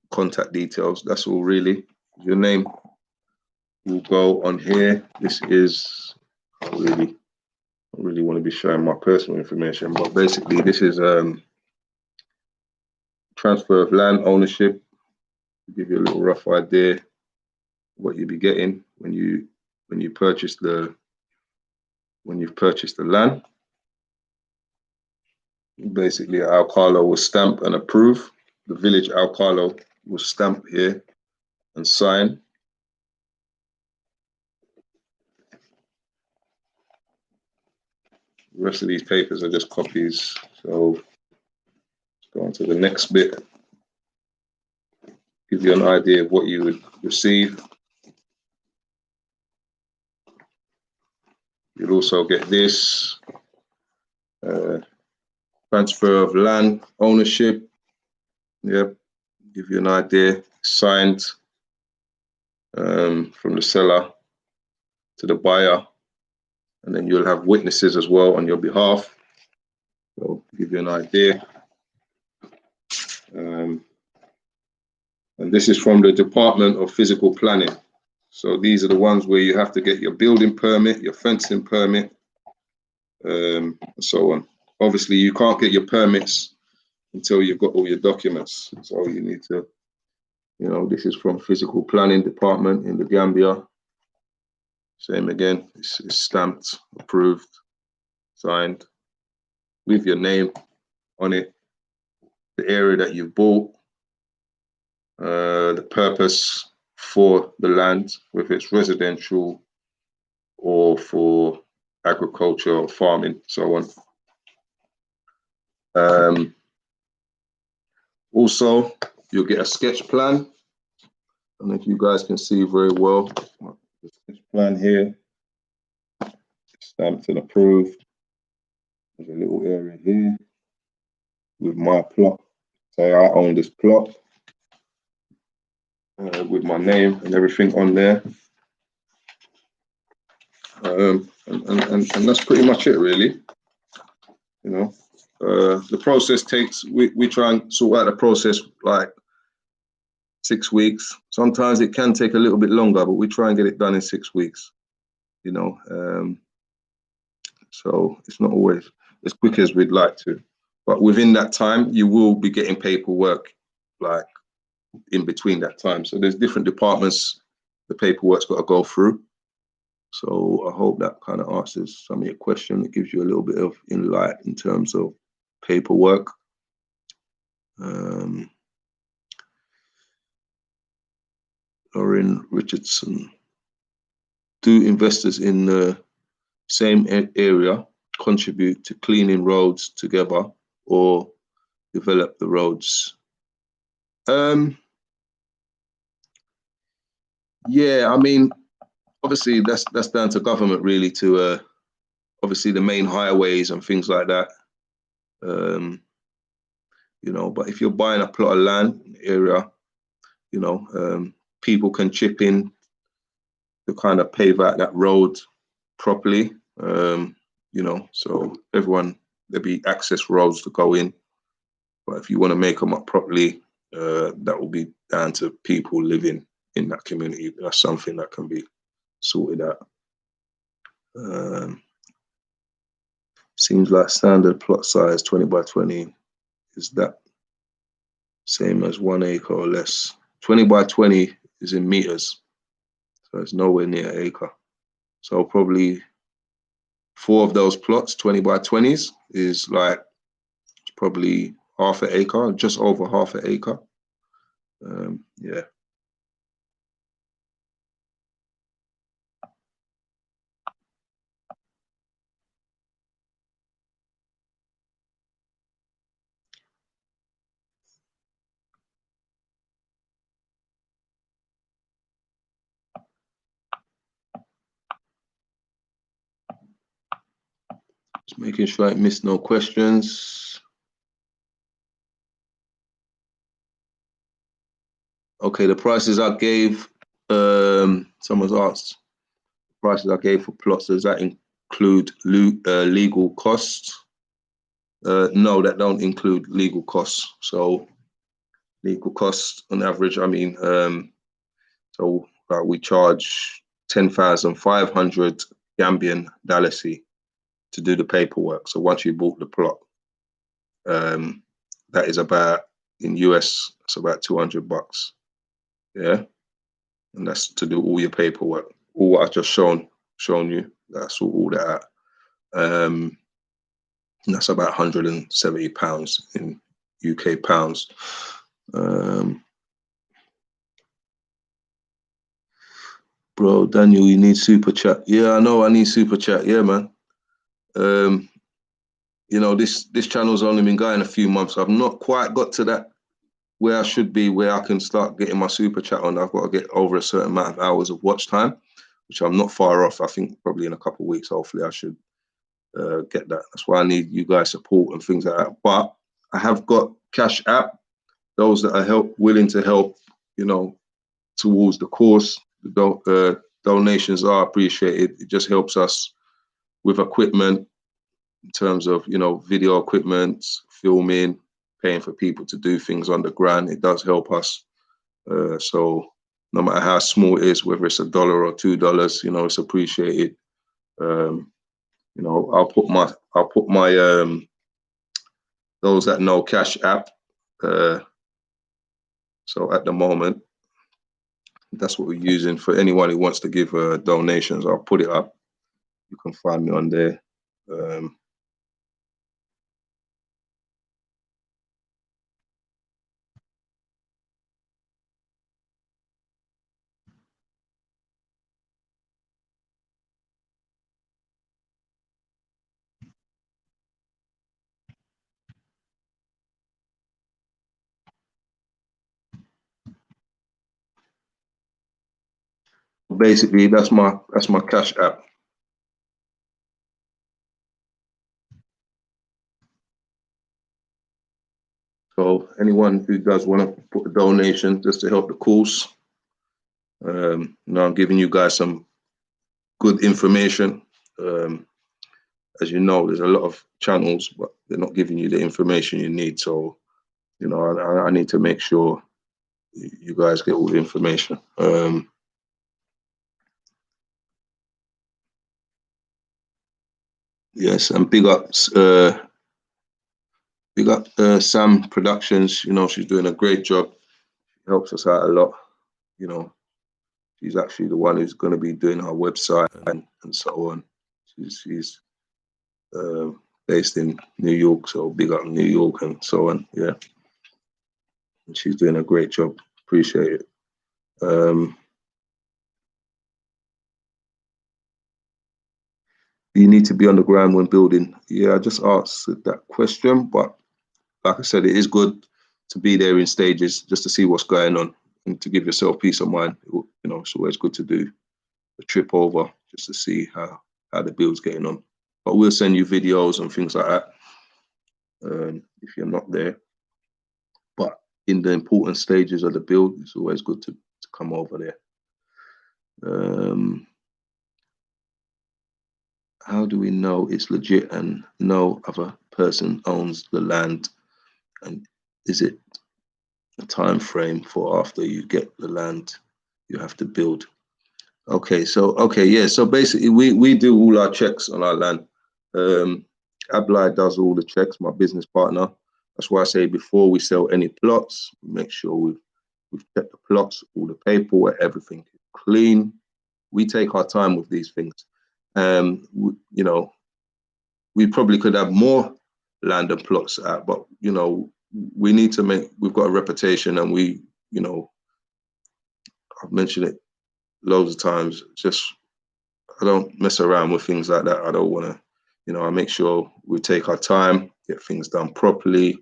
contact details. That's all really. Your name will go on here. This is, I don't really want to be showing my personal information, but basically this is transfer of land ownership. To give you a little rough idea what you'll be getting when you've purchased the land. Basically, Alcalo will stamp and approve. The village Alcalo will stamp here and sign. The rest of these papers are just copies. So let's go on to the next bit. Give you an idea of what you would receive. You'll also get this transfer of land ownership. Yep, give you an idea. Signed from the seller to the buyer, and then you'll have witnesses as well on your behalf. So give you an idea. And this is from the Department of Physical Planning. So these are the ones where you have to get your building permit, your fencing permit, and so on. Obviously, you can't get your permits until you've got all your documents. So you need to, you know, this is from Physical Planning Department in the Gambia. Same again, it's stamped, approved, signed, with your name on it, the area that you've bought, the purpose for the land, whether it's residential or for agriculture or farming, so on. Also, you'll get a sketch plan. I don't know if you guys can see very well. The sketch plan here, stamped and approved. There's a little area here. with my plot. Say I own this plot with my name and everything on there. And that's pretty much it, really. You know, the process takes, we try and sort out the process like 6 weeks. Sometimes it can take a little bit longer, but we try and get it done in 6 weeks, you know. So it's not always as quick as we'd like to, but within that time, you will be getting paperwork like in between that time. So there's different departments the paperwork's got to go through. So I hope that kind of answers some of your question. It gives you a little bit of insight in terms of paperwork. Lauren Richardson, do investors in the same area contribute to cleaning roads together or develop the roads? Yeah, I mean, obviously that's down to government really to obviously the main highways and things like that. You know, but if you're buying a plot of land area, you know, people can chip in to kind of pave out that road properly. You know, so everyone, there'll be access roads to go in. But if you want to make them up properly, that will be down to people living in that community. That's something that can be sorted out. Seems like standard plot size 20 by 20. Is that same as 1 acre or less? 20 by 20 is in meters, so it's nowhere near an acre. So probably 4 of those plots, 20 by 20s, is like probably half an acre, just over half an acre. Yeah. Just making sure I missed no questions. Okay, the prices I gave, someone's asked, the prices I gave for plots, does that include legal costs? No, that don't include legal costs. So legal costs on average, I mean, so we charge 10,500 Gambian dalasi to do the paperwork. So once you bought the plot, that is about, in US, it's about $200. Yeah, and that's to do all your paperwork. All what I've just shown you, that's all that. And that's about £170 in UK pounds. Bro, Daniel, you need super chat. Yeah, I know I need super chat. Yeah, man. You know, this channel's only been going a few months. I've not quite got to that where I should be, where I can start getting my super chat on. I've got to get over a certain amount of hours of watch time, which I'm not far off. I think probably in a couple of weeks, hopefully I should get that. That's why I need you guys' support and things like that. But I have got Cash App. Those that are willing to help, you know, towards the course, the donations are appreciated. It just helps us with equipment in terms of, you know, video equipment, filming, paying for people to do things on the ground. It does help us. So no matter how small it is, whether it's $1 or $2, you know, it's appreciated. You know, I'll put my those that know Cash App. So at the moment, that's what we're using for anyone who wants to give donations. I'll put it up. You can find me on there. Basically, that's my Cash App. So anyone who does want to put a donation just to help the cause, you know, I'm giving you guys some good information. As you know, there's a lot of channels, but they're not giving you the information you need. So, you know, I need to make sure you guys get all the information. Yes, and big up Sam Productions. You know, she's doing a great job. She helps us out a lot. You know, she's actually the one who's going to be doing our website and so on. She's based in New York, so big up New York and so on. Yeah, and she's doing a great job. Appreciate it. Do you need to be on the ground when building? Yeah, I just asked that question, but like I said, it is good to be there in stages just to see what's going on and to give yourself peace of mind. You know, it's always good to do a trip over just to see how the build's getting on. But we'll send you videos and things like that if you're not there. But in the important stages of the build, it's always good to come over there. How do we know it's legit and no other person owns the land? And is it a time frame for after you get the land you have to build? Okay, yeah. So basically, we do all our checks on our land. Ablai does all the checks, my business partner. That's why I say before we sell any plots, make sure we've checked the plots, all the paperwork, everything is clean. We take our time with these things. You know, we probably could have more land and plots out, but you know, we need to we've got a reputation, and we, you know, I've mentioned it loads of times, just I don't mess around with things like that. I don't want to, you know, I make sure we take our time, get things done properly.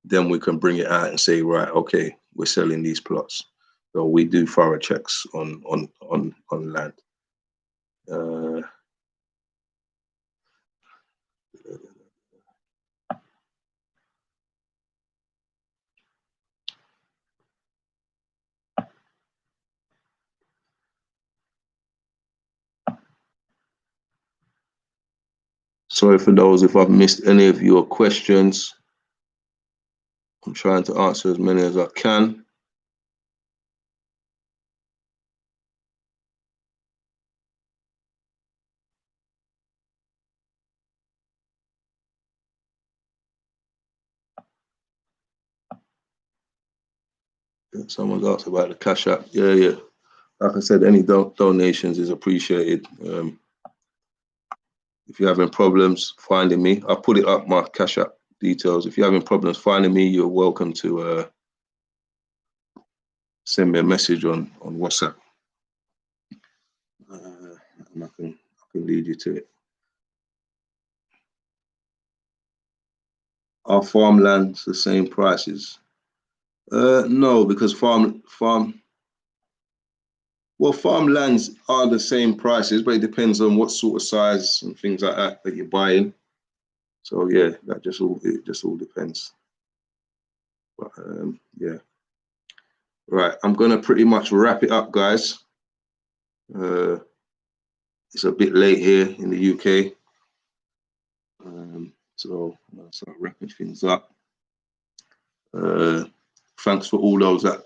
Then we can bring it out and say, right, okay, we're selling these plots. So we do thorough checks on land. Sorry for those if I've missed any of your questions. I'm trying to answer as many as I can. Someone's asked about the Cash App. Yeah. Like I said, any donations is appreciated. If you're having problems finding me, I'll put it up, my Cash App details. If you're having problems finding me, you're welcome to send me a message on WhatsApp. And I can lead you to it. Are farmlands the same prices? No, because farmlands are the same prices, but it depends on what sort of size and things like that you're buying. So yeah, it just all depends. But yeah. Right, I'm gonna pretty much wrap it up, guys. It's a bit late here in the UK. So I'm gonna start wrapping things up. Thanks for all those that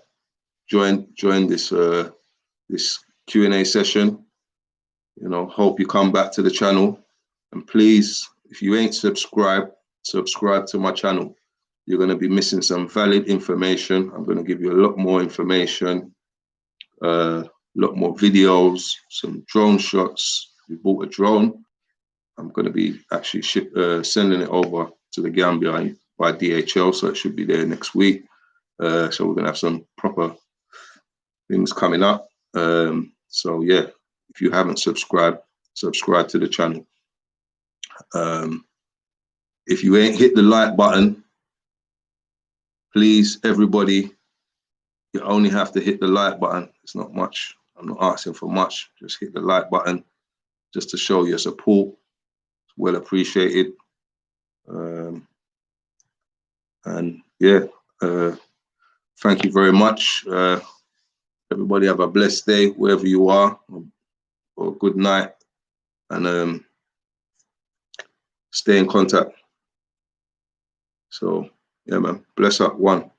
joined this this Q&A session. You know, hope you come back to the channel, and please, if you ain't subscribed, subscribe to my channel. You're going to be missing some valid information. I'm going to give you a lot more information, a lot more videos, some drone shots. We bought a drone. I'm going to be actually sending it over to the Gambia by DHL, so it should be there next week. So we're going to have some proper things coming up. So yeah, if you haven't subscribed, subscribe to the channel. If you ain't hit the like button, please, everybody, you only have to hit the like button. It's not much. I'm not asking for much. Just hit the like button just to show your support. It's well appreciated. And yeah, thank you very much. Everybody have a blessed day wherever you are, or good night, and stay in contact. So yeah, man, bless up. One.